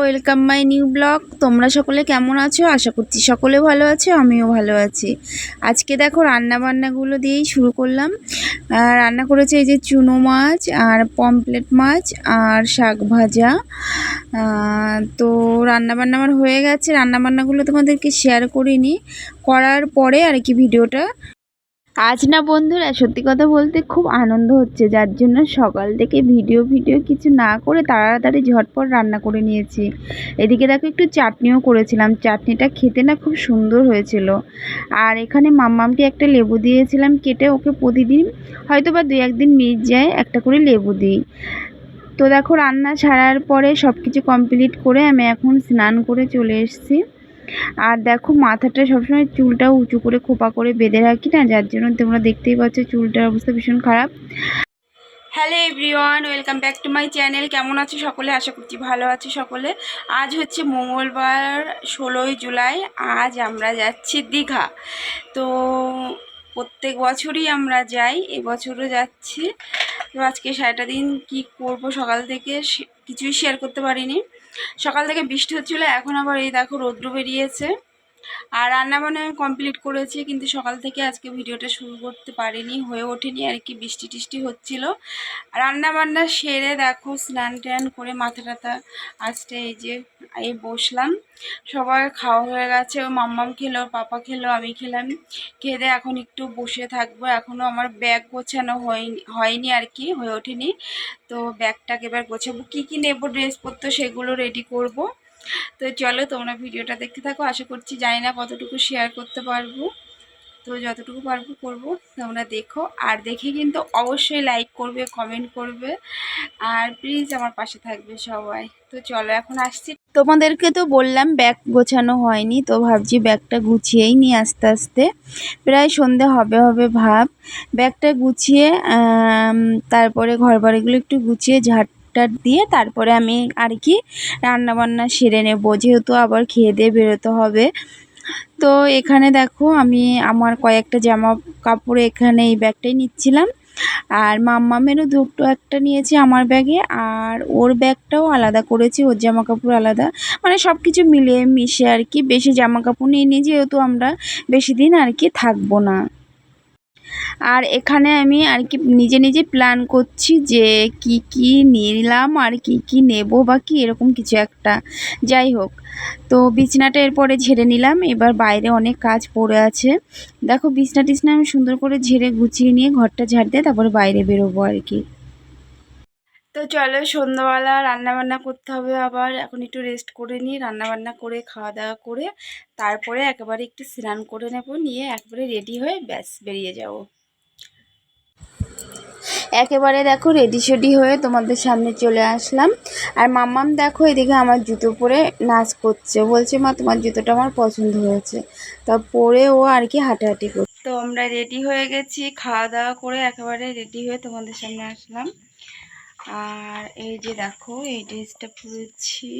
Welcome my new blog. তোমরা সকলে কেমন আছো? আশা করছি সকলে ভালো আছো, আমিও ভালো আছি। আজকে দেখো রান্না বান্নাগুলো দিয়েই শুরু করলাম। রান্না করেছে এই যে চুনো মাছ আর পমফ্রেট মাছ আর শাক ভাজা। তো রান্নাবান্না আমার হয়ে গেছে। রান্নাবান্নাগুলো তোমাদেরকে শেয়ার করিনি, করার পরে আর কি ভিডিওটা। আজ না বন্ধুরা, সত্যি কথা বলতে খুব আনন্দ হচ্ছে, যার জন্য সকাল থেকে ভিডিও কিছু না করে তাড়াতাড়ি ঝটপট রান্না করে নিয়েছি। এদিকে দেখো একটু চাটনিও করেছিলাম, চাটনিটা খেতে না খুব সুন্দর হয়েছিল। আর এখানে মাম্মামকে একটা লেবু দিয়েছিলাম কেটে, ওকে প্রতিদিন হয়তো বা 2-1 দিন মিস যায় একটা করে লেবু দিই। তো দেখো রান্না ছাড়ার পরে সব কিছু কমপ্লিট করে আমি এখন স্নান করে চলে এসেছি। আর দেখো মাথাটা সবসময় চুলটা উঁচু করে খোপা করে বেঁধে রাখি না, যার জন্য তোমরা দেখতেই পাচ্ছ চুলটার অবস্থা ভীষণ খারাপ। Hello everyone, welcome back to my channel. কেমন আছো সকলে? আশা করছি ভালো আছো সকলে। আজ হচ্ছে মঙ্গলবার, 16ই জুলাই। আজ আমরা যাচ্ছি দীঘা। তো প্রত্যেক বছরই আমরা যাই, এবছরও যাচ্ছি। তো আজকে সারাটা দিন কি করব, সকাল থেকে কিছুই শেয়ার করতে পারিনি। সকাল থেকে বৃষ্টি হচ্ছিলো, এখন আবার এই দেখো রৌদ্র বেরিয়েছে। আর রান্নাবান্না আমি কমপ্লিট করেছি, কিন্তু সকাল থেকে আজকে ভিডিওটা শুরু করতে পারিনি, হয়ে ওঠেনি আর কি, বৃষ্টি টিষ্টি হচ্ছিল। রান্নাবান্না সেরে দেখো স্নান টান করে মাথা টাথা আজকে এই বসলাম। সবার খাওয়া হয়ে গেছে, ও মাম্মাম খেলো, পাপা খেলো, আমি খেলাম। খেয়ে দিয়ে এখন একটু বসে থাকবো। এখনও আমার ব্যাগ গোছানো হয়নি আর কি, হয়ে ওঠেনি। তো ব্যাগটাকে এবার গোছাবো, কী নেবো ড্রেসপত্র সেগুলো রেডি করব। তো চলো তোমরা ভিডিওটা দেখতে থাকো। আশা করছি, জানি না কতটুকু শেয়ার করতে পারবো, তো যতটুকু পারবো করবো। তোমরা দেখো, আর দেখে কিন্তু অবশ্যই লাইক করবে, কমেন্ট করবে, আর প্লিজ আমার পাশে থাকবে সবাই। তো চলো এখন আসছি। তোমাদেরকে তো বললাম ব্যাগ গোছানো হয়নি, তো ভাবছি ব্যাগটা গুছিয়েই নিই আস্তে আস্তে। প্রায় সন্ধে হবে ভাব। ব্যাগটা গুছিয়ে তারপরে ঘরবাড়িগুলো একটু গুছিয়ে ঝাড় দিয়ে তারপরে আমি আর কি রান্নাবান্না সেরে নেব, যেহেতু আবার খেয়ে দিয়ে বেরোতে হবে। তো এখানে দেখো আমি আমার কয়েকটা জামা কাপড় এখানে এই ব্যাগটাই নিচ্ছিলাম। আর মাম্মামেরও দুটো একটা নিয়েছি আমার ব্যাগে, আর ওর ব্যাগটাও আলাদা করেছি, ওর জামা কাপড় আলাদা, মানে সব কিছু মিলিয়ে মিশে আর কি। বেশি জামা কাপড় নিয়ে নিই, যেহেতু আমরা বেশি দিন আর কি থাকবো না। আর এখানে আমি আর কি নিজে প্ল্যান করছি যে কি নিলাম আর কি নেব বা কি এরকম কিছু একটা। যাই হোক, তো বিছনাটা এরপরে ঝেড়ে নিলাম। এবার বাইরে অনেক কাজ পড়ে আছে। দেখো বিছনা টিছনা আমি সুন্দর করে ঝেড়ে গুছিয়ে নিয়ে ঘরটা ঝাড় দিয়ে তারপরে বাইরে বেরোবো আর কি। তো চলো সন্ধ্যাবেলা রান্নাবান্না করতে হবে আবার, এখন একটু রেস্ট করে নিই, রান্নাবান্না করে খাওয়া দাওয়া করে তারপরে একেবারে একটু স্নান করে নেব, নিয়ে একবারে রেডি হয়ে ব্যাস বেরিয়ে যাব। একেবারে দেখো রেডি সেডি হয়ে তোমাদের সামনে চলে আসলাম। আর মাম্মাম দেখো এদিকে আমার জুতো পরে নাচ করছে, বলছে মা তোমার জুতোটা আমার পছন্দ হয়েছে। তা পরে ও আর কি হাঁটাহাঁটি করছে। তো আমরা রেডি হয়ে গেছি, খাওয়া দাওয়া করে একেবারে রেডি হয়ে তোমাদের সামনে আসলাম। আর এই যে দেখো এই ড্রেসটা পরেছি।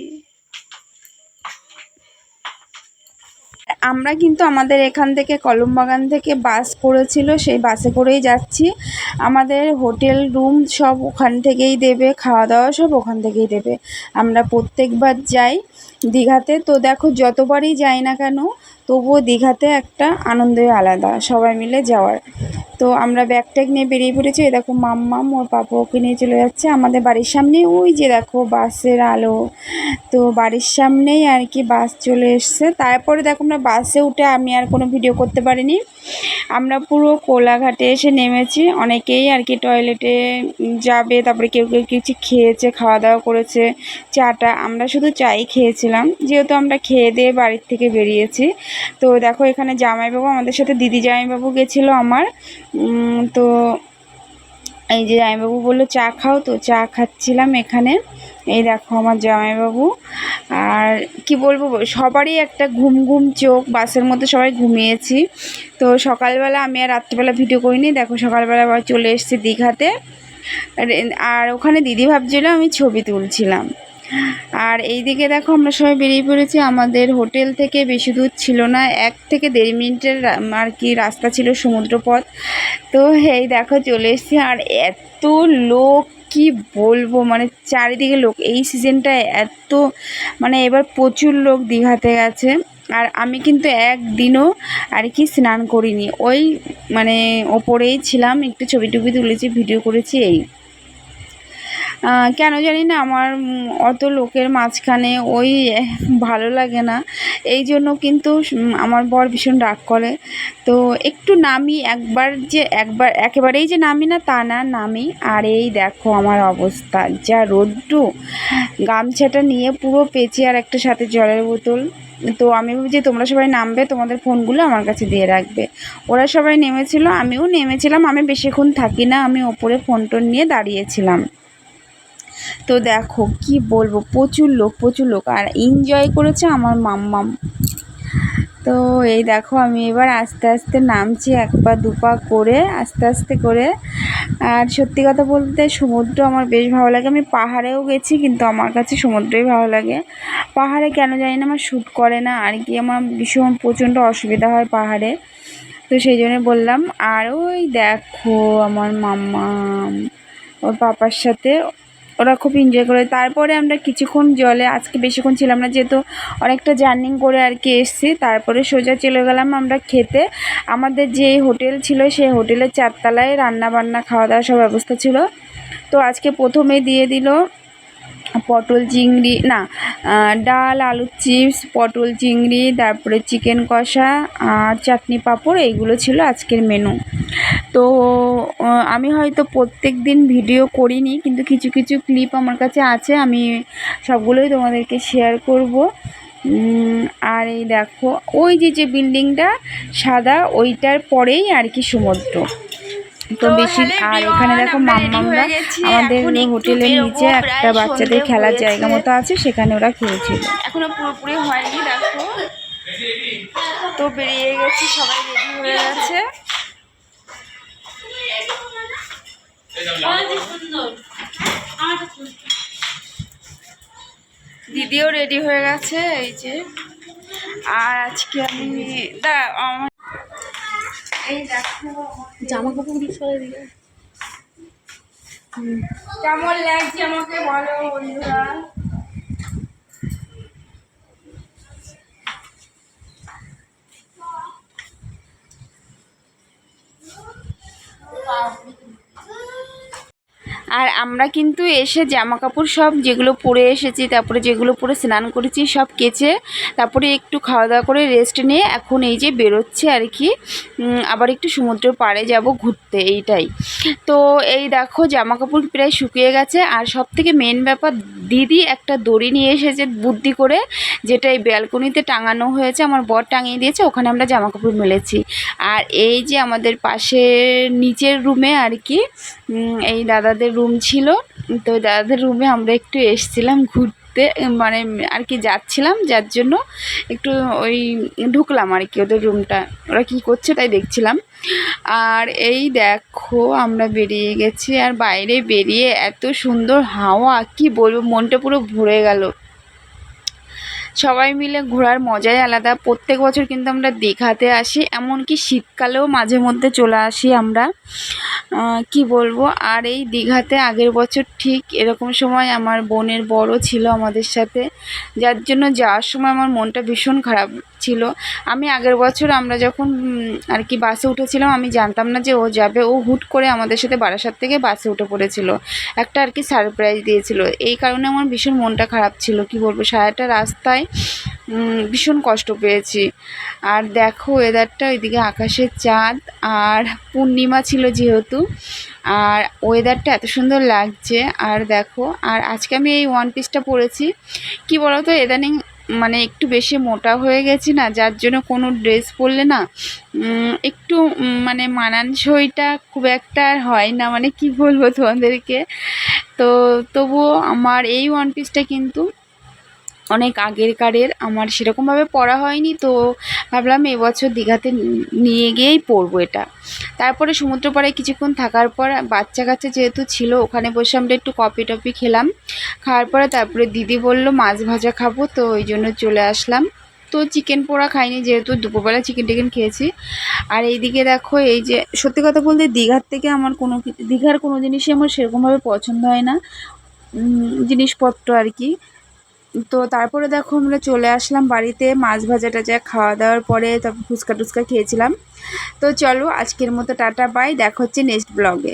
আমরা কিন্তু আমাদের এখান থেকে কলমবাগান থেকে বাস করেছিল, সেই বাসে করেই যাচ্ছি। আমাদের হোটেল রুম সব ওখান থেকেই দেবে, খাওয়া দাওয়া সব ওখান থেকেই দেবে। আমরা প্রত্যেকবার যাই দীঘাতে, তো দেখো যতবারই যাই না কেন তবুও দীঘাতে একটা আনন্দই আলাদা সবাই মিলে যাওয়ার। তো আমরা ব্যাগ ট্যাগ নিয়ে বেরিয়ে পড়েছি। এই দেখো মাম্মাম ওর পাপা ওকে নিয়ে চলে যাচ্ছে আমাদের বাড়ির সামনে, ওই যে দেখো বাসের আলো। তো বাড়ির সামনেই আর কি বাস চলে এসছে। তারপরে দেখো আমরা বাসে উঠে আমি আর কোনো ভিডিও করতে পারিনি। আমরা পুরো কোলাঘাটে এসে নেমেছি। অনেকেই আর কি টয়লেটে যাবে, তারপরে কেউ কিছু খেয়েছে, খাওয়া দাওয়া করেছে, চাটা। আমরা শুধু চাই খেয়েছিলাম, যেহেতু আমরা খেয়ে দিয়ে বাড়ির থেকে বেরিয়েছি। তো দেখো এখানে জামাইবাবু আমাদের সাথে, দিদি জামাইবাবু গেছিলো আমার। তো এই যে জামাইবাবু বললো চা খাও, তো চা খাচ্ছিলাম এখানে। এই দেখো আমার জামাইবাবু। আর কি বলবো, সবারই একটা ঘুম চোখ, বাসের মধ্যে সবাই ঘুমিয়েছি। তো সকালবেলা আমি আর রাত্রিবেলা ভিডিও করিনি। দেখো সকালবেলা আবার চলে এসেছি দীঘাতে। আর ওখানে দিদি ভাবছিল আমি ছবি তুলছিলাম। আর এই দিকে দেখো আমরা সবাই বেরিয়ে পড়েছি। আমাদের হোটেল থেকে বেশি দূর ছিল না, 1 থেকে 1.5 মিনিটের আর কি রাস্তা ছিল, সমুদ্রপথ। তো এই দেখো চলে এসেছি। আর এত লোক কি বলবো, মানে চারিদিকে লোক এই সিজনটায় এত, মানে এবার প্রচুর লোক দীঘাতে গেছে। আর আমি কিন্তু একদিনও আর কি স্নান করিনি, ওই মানে ওপরেই ছিলাম, একটু ছবি টবি তুলেছি, ভিডিও করেছি, এই কেন জানি না আমার অত লোকের মাঝখানে ওই ভালো লাগে না, এই জন্য কিন্তু আমার বর ভীষণ রাগ করে। তো একটু নামি, একবার একেবারেই যে নামি না তা না, নামি। আর এই দেখো আমার অবস্থা, যা রোদ্দু, গামছাটা নিয়ে পুরো পেঁচে, আর একটা সাথে জলের বোতল। তো আমি ভাবছি তোমরা সবাই নামবে, তোমাদের ফোনগুলো আমার কাছে দিয়ে রাখবে। ওরা সবাই নেমেছিল, আমিও নেমেছিলাম, আমি বেশিক্ষণ থাকি না, আমি ওপরে ফোন টোন নিয়ে দাঁড়িয়েছিলাম। তো দেখো কি বলবো, প্রচুর লোক, আর এনজয় করেছে আমার মাম্মাম। তো এই দেখো আমি এবার আস্তে আস্তে নামছি, এক পা দু পা করে আস্তে আস্তে করে। আর সত্যি কথা বলতে সমুদ্র আমার বেশ ভালো লাগে, আমি পাহাড়েও গেছি কিন্তু আমার কাছে সমুদ্রই ভালো লাগে। পাহাড়ে কেন জানি না আমার শ্যুট করে না আর কি, আমার ভীষণ প্রচণ্ড অসুবিধা হয় পাহাড়ে, তো সেই জন্য বললাম। আর ওই দেখো আমার মাম্মাম ওর পাপার সাথে, ওরা খুব এনজয় করে। তারপরে আমরা কিছুক্ষণ জলে, আজকে বেশিক্ষণ ছিলাম না যেহেতু অনেকটা জার্নি করে আর কি এসছি, তারপরে সোজা চলে গেলাম আমরা খেতে। আমাদের যে হোটেল ছিল সেই হোটেলের 4 তলায় রান্না বান্না খাওয়া দাওয়া সব ব্যবস্থা ছিল। তো আজকে প্রথমে দিয়ে দিল পটল চিংড়ি, না ডাল, আলুর চিপস, পটল চিংড়ি, তারপরে চিকেন কষা আর চাটনি পাঁপড়, এইগুলো ছিল আজকের মেনু। তো আমি হয়তো প্রত্যেক দিন ভিডিও করিনি, কিন্তু কিছু কিছু ক্লিপ আমার কাছে আছে, আমি সবগুলোই তোমাদেরকে শেয়ার করব। আর এই দেখো ওই যে বিল্ডিংটা সাদা, ওইটার পরেই আর কি সমুদ্র। তো বেশি, আর এখানে দেখো মাম্মামরা আমাদের হোটেলের নিচে একটা বাচ্চাদের খেলার জায়গা মতো আছে, সেখানে ওরা খেলছিল। এখনো পুরোপুরি হয়নি দেখো, তো বেরিয়ে গেছি, সবাই রেডি হয়ে গেছে। দিদিও রেডি হয়ে গেছে, এই যে। আর আজকে আমি এই দেখো জামা কাপড় দিকে কেমন লাগছে আমাকে বলো বন্ধুরা। আর আমরা কিন্তু এসে জামা কাপড় সব যেগুলো পরে এসেছি, তারপরে যেগুলো পরে স্নান করেছি সব কেচে, তারপরে একটু খাওয়া দাওয়া করে রেস্ট নিয়ে এখন এই যে বেরোচ্ছে আর কি, আবার একটু সমুদ্রের পাড়ে যাব ঘুরতে, এইটাই। তো এই দেখো জামা কাপড় প্রায় শুকিয়ে গেছে। আর সব থেকে মেন ব্যাপার, দিদি একটা দড়ি নিয়ে এসেছে বুদ্ধি করে, যেটা এই ব্যালকনিতে টাঙানো হয়েছে, আমার বর টাঙিয়ে দিয়েছে, ওখানে আমরা জামা কাপড় মেলেছি। আর এই যে আমাদের পাশের নিচের রুমে আর কি, এই দাদাদের রুম ছিল, তো দাদাদের রুমে আমরা একটু এসছিলাম ঘুরতে, মানে আর কি যাচ্ছিলাম, যার জন্য একটু ওই ঢুকলাম আর কি ওদের রুমটা, ওরা কী করছে তাই দেখছিলাম। আর এই দেখো আমরা বেরিয়ে গেছি, আর বাইরে বেরিয়ে এত সুন্দর হাওয়া, কি বলবো, মনটা পুরো ভরে গেল। সবাই মিলে ঘোরার মজাই আলাদা। প্রত্যেক বছর কিন্তু আমরা দীঘাতে আসি, এমনকি শীতকালেও মাঝে মধ্যে চলে আসি আমরা, কি বলবো। আর এই দীঘাতে আগের বছর ঠিক এরকম সময় আমার বোনের বড় ছিল আমাদের সাথে, যার জন্য যাওয়ার সময় আমার মনটা ভীষণ খারাপ ছিল। আমি আগের বছর আমরা যখন আর কি বাসে উঠেছিলাম, আমি জানতাম না যে ও যাবে, ও হুট করে আমাদের সাথে বারাসাত থেকে বাসে উঠে পড়েছিল, একটা আর কি সারপ্রাইজ দিয়েছিল, এই কারণে আমার ভীষণ মনটা খারাপ ছিল, কি বলবো, সারাটা রাস্তায় ভীষণ কষ্ট পেয়েছি। আর দেখো ওয়েদারটা, ওইদিকে আকাশের চাঁদ, আর পূর্ণিমা ছিল যেহেতু, আর ওয়েদারটা এত সুন্দর লাগছে। আর দেখো, আর আজকে আমি এই ওয়ান পিসটা পরেছি, কি বলো তো, ইদানিং মানে একটু বেশি মোটা হয়ে গেছি না, যার জন্য কোনো ড্রেস পরলে না একটু মানে মানানসইটা খুব একটা আর হয় না, মানে কি বলবো তোমাদেরকে। তো তবুও আমার এই ওয়ান পিসটা কিন্তু অনেক আগেরকারের, আমার সেরকমভাবে পরা হয়নি, তো ভাবলাম এবছর দীঘাতে নিয়ে গিয়েই পরবো এটা। তারপরে সমুদ্র পাড়ে কিছুক্ষণ থাকার পর বাচ্চা কাচ্চা যেহেতু ছিল, ওখানে বসে আমরা একটু কফি টফি খেলাম, খাওয়ার পরে তারপরে দিদি বলল মাছ ভাজা খাবো, তো ওই জন্য চলে আসলাম। তো চিকেন পোড়া খাইনি, যেহেতু দুপুরবেলা চিকেন টিকেন খেয়েছি। আর এইদিকে দেখো, এই যে সত্যি কথা বলতে দীঘার থেকে আমার দীঘার কোনো জিনিসই আমার সেরকমভাবে পছন্দ হয় না, জিনিসপত্র আর কি। তো তারপরে দেখো আমরা চলে আসলাম বাড়িতে, মাছ ভাজা টাজা খাওয়া দাওয়ার পরে তারপর ফুচকা টুচকা খেয়েছিলাম। তো চলো আজকের মতো টাটা বাই, দেখা হচ্ছে নেক্সট ব্লগে।